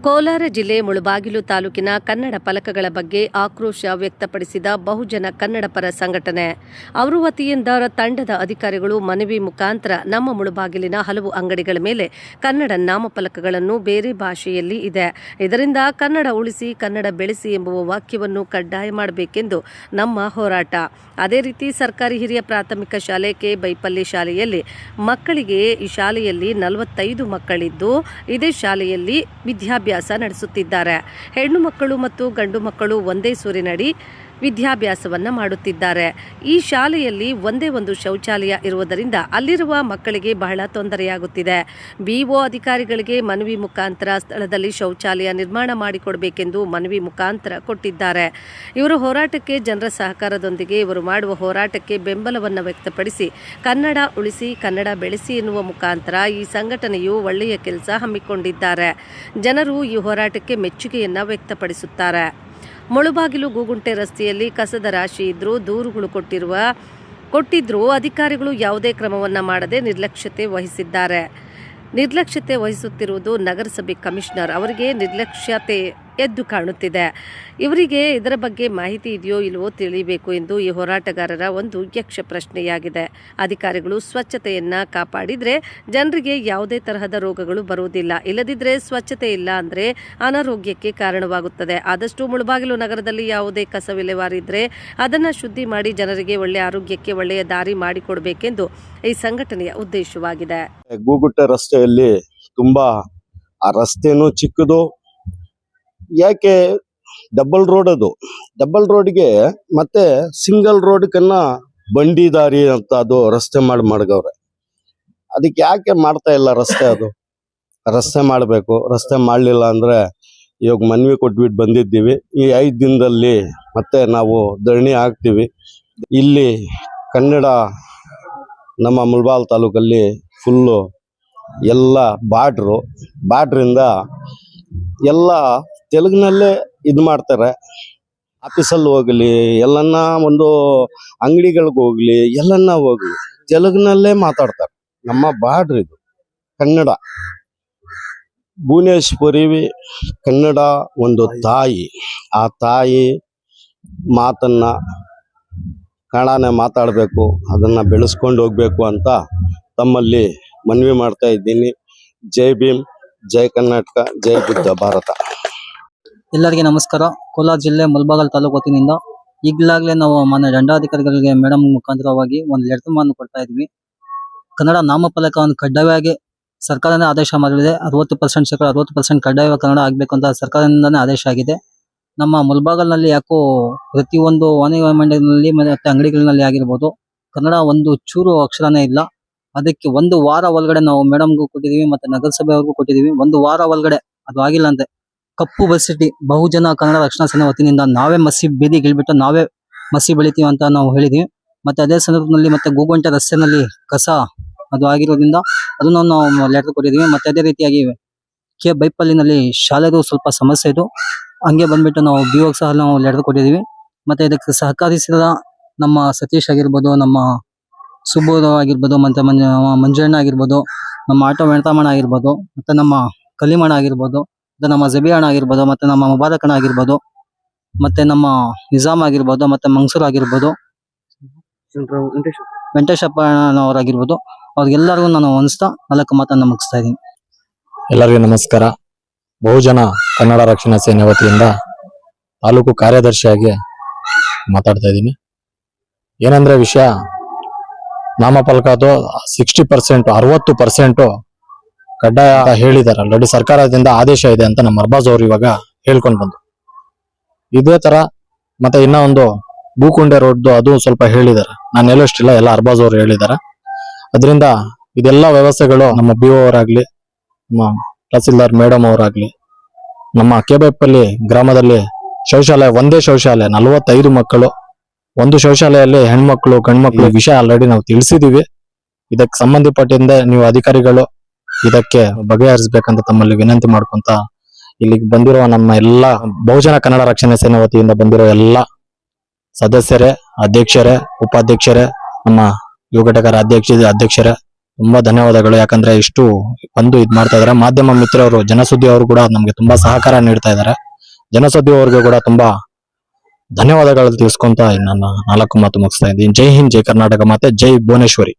ಕೋಲಾರ ಜಿಲ್ಲೆ ಮುಳಬಾಗಿಲು ತಾಲೂಕಿನ ಕನ್ನಡ ಫಲಕಗಳ ಬಗ್ಗೆ ಆಕ್ರೋಶ ವ್ಯಕ್ತಪಡಿಸಿದ ಬಹುಜನ ಕನ್ನಡ ಪರ ಸಂಘಟನೆ. ಅವರ ವತಿಯಿಂದ ತಂಡದ ಅಧಿಕಾರಿಗಳು ಮನವಿ ಮುಖಾಂತರ ನಮ್ಮ ಮುಳಬಾಗಿಲಿನ ಹಲವು ಅಂಗಡಿಗಳ ಮೇಲೆ ಕನ್ನಡ ನಾಮಫಲಕಗಳನ್ನು ಬೇರೆ ಭಾಷೆಯಲ್ಲಿ ಇದೆ, ಇದರಿಂದ ಕನ್ನಡ ಉಳಿಸಿ ಕನ್ನಡ ಬೆಳೆಸಿ ಎಂಬುವ ವಾಕ್ಯವನ್ನು ಕಡ್ಡಾಯ ಮಾಡಬೇಕೆಂದು ನಮ್ಮ ಹೋರಾಟ. ಅದೇ ರೀತಿ ಸರ್ಕಾರಿ ಹಿರಿಯ ಪ್ರಾಥಮಿಕ ಶಾಲೆ ಕೆ ಬೈಪಲ್ಲಿ ಶಾಲೆಯಲ್ಲಿ ಮಕ್ಕಳಿಗೆ ಈ ಶಾಲೆಯಲ್ಲಿ 45 ಮಕ್ಕಳಿದ್ದು ಇದೇ ಶಾಲೆಯಲ್ಲಿ ವಿದ್ಯಾಭ್ಯಾಸ ನಡೆಸುತ್ತಿದ್ದಾರೆ. ಹೆಣ್ಣು ಮಕ್ಕಳು ಮತ್ತು ಗಂಡು ಮಕ್ಕಳು ಒಂದೇ ಸೂರಿನಡಿ ವಿದ್ಯಾಭ್ಯಾಸವನ್ನ ಮಾಡುತ್ತಿದ್ದಾರೆ. ಈ ಶಾಲೆಯಲ್ಲಿ ಒಂದೇ ಒಂದು ಶೌಚಾಲಯ ಇರುವುದರಿಂದ ಅಲ್ಲಿರುವ ಮಕ್ಕಳಿಗೆ ಬಹಳ ತೊಂದರೆಯಾಗುತ್ತಿದೆ. ಬಿಒ ಅಧಿಕಾರಿಗಳಿಗೆ ಮನವಿ ಮುಖಾಂತರ ಸ್ಥಳದಲ್ಲಿ ಶೌಚಾಲಯ ನಿರ್ಮಾಣ ಮಾಡಿಕೊಡಬೇಕೆಂದು ಮನವಿ ಮುಖಾಂತರ ಕೊಟ್ಟಿದ್ದಾರೆ. ಇವರ ಹೋರಾಟಕ್ಕೆ ಜನರ ಸಹಕಾರದೊಂದಿಗೆ ಇವರು ಮಾಡುವ ಹೋರಾಟಕ್ಕೆ ಬೆಂಬಲವನ್ನು ವ್ಯಕ್ತಪಡಿಸಿ ಕನ್ನಡ ಉಳಿಸಿ ಕನ್ನಡ ಬೆಳೆಸಿ ಎನ್ನುವ ಮುಖಾಂತರ ಈ ಸಂಘಟನೆಯು ಒಳ್ಳೆಯ ಕೆಲಸ ಹಮ್ಮಿಕೊಂಡಿದ್ದಾರೆ. ಜನರು ಈ ಹೋರಾಟಕ್ಕೆ ಮೆಚ್ಚುಗೆಯನ್ನ ವ್ಯಕ್ತಪಡಿಸುತ್ತಾರೆ. ಮುಳಬಾಗಿಲು ಗೂಗುಂಟೆ ರಸ್ತೆಯಲ್ಲಿ ಕಸದ ರಾಶಿ ಇದ್ರೂ ದೂರುಗಳು ಕೊಟ್ಟಿದ್ರೂ ಅಧಿಕಾರಿಗಳು ಯಾವುದೇ ಕ್ರಮವನ್ನ ಮಾಡದೆ ನಿರ್ಲಕ್ಷ್ಯತೆ ವಹಿಸುತ್ತಿರುವುದು ನಗರಸಭೆ ಕಮಿಷನರ್ ಅವರಿಗೆ ನಿರ್ಲಕ್ಷ್ಯತೆ ಎದ್ದು ಕಾಣುತ್ತಿದೆ. ಇವರಿಗೆ ಇದರ ಬಗ್ಗೆ ಮಾಹಿತಿ ಇದೆಯೋ ಇಲ್ಲವೋ ತಿಳಿಯಬೇಕು ಎಂದು ಈ ಹೋರಾಟಗಾರರ ಒಂದು ಯಕ್ಷ ಪ್ರಶ್ನೆಯಾಗಿದೆ. ಅಧಿಕಾರಿಗಳು ಸ್ವಚ್ಛತೆಯನ್ನ ಕಾಪಾಡಿದ್ರೆ ಜನರಿಗೆ ಯಾವುದೇ ತರಹದ ರೋಗಗಳು ಬರುವುದಿಲ್ಲ, ಇಲ್ಲದಿದ್ದರೆ ಸ್ವಚ್ಛತೆ ಇಲ್ಲ ಅಂದರೆ ಅನಾರೋಗ್ಯಕ್ಕೆ ಕಾರಣವಾಗುತ್ತದೆ. ಆದಷ್ಟು ಮುಳಬಾಗಿಲು ನಗರದಲ್ಲಿ ಯಾವುದೇ ಕಸ ವಿಲೇವಾರಿ ಇದ್ದರೆ ಅದನ್ನು ಶುದ್ಧಿ ಮಾಡಿ ಜನರಿಗೆ ಒಳ್ಳೆಯ ಆರೋಗ್ಯಕ್ಕೆ ಒಳ್ಳೆಯ ದಾರಿ ಮಾಡಿಕೊಡಬೇಕೆಂದು ಈ ಸಂಘಟನೆಯ ಉದ್ದೇಶವಾಗಿದೆ. ಗೂಗುಟ್ಟೆ ರಸ್ತೆಯಲ್ಲಿ ತುಂಬಾ ಆ ರಸ್ತೆನೂ ಚಿಕ್ಕದು, ಯಾಕೆ ಡಬಲ್ ರೋಡ್, ಅದು ಡಬಲ್ ರೋಡ್ಗೆ ಮತ್ತೆ ಸಿಂಗಲ್ ರೋಡ್ಕನ್ನ ಬಂಡಿ ದಾರಿ ಅಂತ ಅದು ರಸ್ತೆ ಮಾಡಗವ್ರೆ. ಅದಕ್ಕೆ ಯಾಕೆ ಮಾಡ್ತಾ ಇಲ್ಲ ಅದು ರಸ್ತೆ ಮಾಡಬೇಕು. ರಸ್ತೆ ಮಾಡಲಿಲ್ಲ ಅಂದ್ರೆ ಇವಾಗ ಮನವಿ ಕೊಟ್ಬಿಟ್ಟು ಬಂದಿದ್ದೀವಿ. ಈ 5 ದಿನದಲ್ಲಿ ಮತ್ತೆ ನಾವು ಧರಣಿ ಹಾಕ್ತೀವಿ. ಇಲ್ಲಿ ಕನ್ನಡ ನಮ್ಮ ಮುಳಬಾಗಿಲು ತಾಲೂಕಲ್ಲಿ ಫುಲ್ಲು ಎಲ್ಲ ಬಾರ್ಡ್ರಿಂದ ಎಲ್ಲ ತೆಲುಗಿನಲ್ಲೇ ಇದು ಮಾಡ್ತಾರೆ. ಆಫೀಸಲ್ಲಿ ಹೋಗಲಿ, ಎಲ್ಲನ್ನ ಒಂದು ಅಂಗಡಿಗಳಿಗೆ ಹೋಗ್ಲಿ, ಎಲ್ಲನ್ನ ಹೋಗ್ಲಿ ತೆಲುಗಿನಲ್ಲೇ ಮಾತಾಡ್ತಾರೆ. ನಮ್ಮ ಬಾರ್ಡ್ರ್ ಇದು ಕನ್ನಡ. ಭುವನೇಶ್ವರಿ ಕನ್ನಡ ಒಂದು ತಾಯಿ. ಆ ತಾಯಿ ಮಾತನ್ನ ಕನ್ನಡನೇ ಮಾತಾಡಬೇಕು, ಅದನ್ನ ಬೆಳೆಸ್ಕೊಂಡು ಹೋಗ್ಬೇಕು ಅಂತ ತಮ್ಮಲ್ಲಿ ಮನವಿ ಮಾಡ್ತಾ ಇದ್ದೀನಿ. ಜೈ ಭೀಮ್, ಜೈ ಕರ್ನಾಟಕ, ಜೈ ಬುದ್ಧ ಭಾರತ. ಎಲ್ಲರಿಗೆ ನಮಸ್ಕಾರ. ಕೋಲಾರ ಜಿಲ್ಲೆ ಮುಳಬಾಗಿಲು ತಾಲೂಕು ವತಿಯಿಂದ ಈಗಲಾಗಲೇ ನಾವು ಮಾನ್ಯ ದಂಡಾಧಿಕಾರಿಗಳಿಗೆ ಮೇಡಮ್ ಮುಖಾಂತರವಾಗಿ ಒಂದು ಲೆಟರ್ವನ್ನು ಕೊಡ್ತಾ ಇದ್ವಿ. ಕನ್ನಡ ನಾಮಫಲಕವನ್ನು ಕಡ್ಡಾಯವಾಗಿ ಸರ್ಕಾರನೇ ಆದೇಶ ಮಾಡಿದೆ. 60% ಕಡ್ಡಾಯ ಕನ್ನಡ ಆಗಬೇಕು ಅಂತ ಸರ್ಕಾರದಿಂದನೇ ಆದೇಶ ಆಗಿದೆ. ನಮ್ಮ ಮುಳಬಾಗಿಲಿನಲ್ಲಿ ಯಾಕೋ ಪ್ರತಿಯೊಂದು ವಾಣಿಜ್ಯ ಮತ್ತೆ ಅಂಗಡಿಗಳಲ್ಲಿ ಆಗಿರ್ಬೋದು ಕನ್ನಡ ಒಂದು ಚೂರು ಅಕ್ಷರನೇ ಇಲ್ಲ. ಅದಕ್ಕೆ 1 ವಾರ ಒಳಗಡೆ ನಾವು ಮೇಡಮ್ಗೂ ಕೊಟ್ಟಿದ್ದೀವಿ, ಮತ್ತೆ ನಗರಸಭೆಯವ್ರಿಗೂ ಕೊಟ್ಟಿದ್ದೀವಿ. 1 ವಾರ ಒಳಗಡೆ ಅದು ಆಗಿಲ್ಲ ಅಂತೆ ಕಪ್ಪು ಬಸಿಟಿ ಬಹುಜನ ಕನ್ನಡ ರಕ್ಷಣಾ ಸೇನೆ ವತಿಯಿಂದ ನಾವೇ ಮಸಿ ಬೀದಿಗಿಳ್ಬಿಟ್ಟು ನಾವೇ ಮಸಿ ಬೆಳಿತೀವಿ ಅಂತ ನಾವು ಹೇಳಿದೀವಿ. ಮತ್ತೆ ಅದೇ ಸಂದರ್ಭದಲ್ಲಿ ಮತ್ತೆ ಗೂಗುಂಟೆ ರಸ್ತೆನಲ್ಲಿ ಕಸ ಅದು ಆಗಿರೋದ್ರಿಂದ ಅದನ್ನು ನಾವು ಲೆಟರ್ ಕೊಟ್ಟಿದ್ದೀವಿ. ಮತ್ತೆ ಅದೇ ರೀತಿಯಾಗಿ ಕೆ ಬೈಪಲ್ಲಿನಲ್ಲಿ ಶಾಲೆಗೂ ಸ್ವಲ್ಪ ಸಮಸ್ಯೆ ಇದು, ಹಂಗೆ ಬಂದ್ಬಿಟ್ಟು ನಾವು BO ಸಹ ನಾವು ಲೆಟರ್ ಕೊಟ್ಟಿದ್ದೀವಿ. ಮತ್ತೆ ಇದಕ್ಕೆ ಸಹಕರಿಸಿದ ನಮ್ಮ ಸತೀಶ್ ಆಗಿರ್ಬೋದು, ನಮ್ಮ ಸುಬೋಧ ಆಗಿರ್ಬೋದು, ಮತ್ತೆ ಮಂಜಣ್ಣ ಆಗಿರ್ಬೋದು, ನಮ್ಮ ಆಟೋ ವೆಂಕಟರಮಣ ಆಗಿರ್ಬೋದು, ಮತ್ತೆ ನಮ್ಮ ಕಲಿಮಣ್ಣ ಆಗಿರ್ಬೋದು, ನಮ್ಮ ಜಬಿಯಣ್ಣ ಆಗಿರ್ಬೋದು, ಮತ್ತೆ ನಮ್ಮ ಮುಬಾರಕಣ್ಣ ಆಗಿರ್ಬೋದು, ಮತ್ತೆ ನಮ್ಮ ನಿಜಾಮ್ ಆಗಿರ್ಬೋದು, ಮತ್ತೆ ಮಂಗಸೂರ್ ಆಗಿರ್ಬೋದು, ವೆಂಕಟೇಶಪ್ಪನವರಾಗಿರ್ಬೋದು, ಅವ್ರಿಗೆಲ್ಲರಿಗೂ ನಾನು ಅನಿಸ್ತಾ 4 ಮಾತನ್ನು ಮುಗಿಸ್ತಾ ಇದ್ದೀನಿ. ಎಲ್ಲರಿಗೂ ನಮಸ್ಕಾರ. ಬಹುಜನ ಕನ್ನಡ ರಕ್ಷಣಾ ಸೇನೆ ವತಿಯಿಂದ ತಾಲೂಕು ಕಾರ್ಯದರ್ಶಿಯಾಗಿ ಮಾತಾಡ್ತಾ ಇದ್ದೀನಿ. ಏನಂದ್ರೆ ವಿಷಯ, ನಾಮಫಲಕ ಅದು 60% ಕಡ್ಡಾಯ ಹೇಳಿದಾರೆ. ಆಲ್ರೆಡಿ ಸರ್ಕಾರದಿಂದ ಆದೇಶ ಇದೆ ಅಂತ ನಮ್ಮ ಅರ್ಬಾಜ್ ಅವರು ಇವಾಗ ಹೇಳ್ಕೊಂಡು ಬಂದ್ರು. ಇದೇ ತರ ಮತ್ತೆ ಇನ್ನ ಒಂದು ಗೂಗುಂಟೆ ರೋಡ್ ಅದು ಸ್ವಲ್ಪ ಹೇಳಿದ್ದಾರೆ. ನಾನು ಹೇಳೋಷ್ಟಿಲ್ಲ, ಎಲ್ಲ ಅರ್ಬಾಜ್ ಅವರು ಹೇಳಿದ್ದಾರೆ. ಅದರಿಂದ ಇದೆಲ್ಲ ವ್ಯವಸ್ಥೆಗಳು ನಮ್ಮ BO ಅವರಾಗ್ಲಿ, ನಮ್ಮ ತಹಸೀಲ್ದಾರ್ ಮೇಡಮ್ ಅವರಾಗ್ಲಿ, ನಮ್ಮ ಕೆಬೈಪಲ್ಲಿ ಗ್ರಾಮದಲ್ಲಿ ಶೌಚಾಲಯ, ಒಂದೇ ಶೌಚಾಲಯ, 45 ಮಕ್ಕಳು, ಒಂದು ಶೌಚಾಲಯಲ್ಲಿ ಹೆಣ್ಮಕ್ಳು ಗಂಡ್ಮಕ್ಳು. ವಿಷಯ ಆಲ್ರೆಡಿ ನಾವು ತಿಳಿಸಿದೀವಿ. ಇದಕ್ಕೆ ಸಂಬಂಧಪಟ್ಟಂತೆ ನೀವು ಅಧಿಕಾರಿಗಳು ಇದಕ್ಕೆ ಬಗೆಹರಿಸಬೇಕಂತ ತಮ್ಮಲ್ಲಿ ವಿನಂತಿ ಮಾಡ್ಕೊಂತ ಇಲ್ಲಿಗೆ ಬಂದಿರೋ ನಮ್ಮ ಎಲ್ಲ ಬಹುಜನ ಕನ್ನಡ ರಕ್ಷಣಾ ಸೇನೆ ವತಿಯಿಂದ ಬಂದಿರೋ ಎಲ್ಲ ಸದಸ್ಯರೇ, ಅಧ್ಯಕ್ಷರೇ, ಉಪಾಧ್ಯಕ್ಷರೇ, ನಮ್ಮ ಯುವ ಘಟಕರ ಅಧ್ಯಕ್ಷರೇ ತುಂಬಾ ಧನ್ಯವಾದಗಳು. ಯಾಕಂದ್ರೆ ಇಷ್ಟು ಬಂದು ಇದ್ ಮಾಡ್ತಾ ಇದಾರೆ. ಮಾಧ್ಯಮ ಮಿತ್ರರು ಜನಸುದ್ದಿ ಅವರು ಕೂಡ ನಮ್ಗೆ ತುಂಬಾ ಸಹಕಾರ ನೀಡ್ತಾ ಇದ್ದಾರೆ. ಜನಸುದ್ದಿ ಅವ್ರಿಗೆ ಕೂಡ ತುಂಬಾ ಧನ್ಯವಾದಗಳು ತಿಳಿಸ್ಕೊಂತ ನನ್ನ 4 ಮಾತು ಮುಗಿಸ್ತಾ ಇದ್ದೀನಿ. ಜೈ ಹಿಂದ್, ಜೈ ಕರ್ನಾಟಕ ಮಾತೆ, ಜೈ ಭುವನೇಶ್ವರಿ.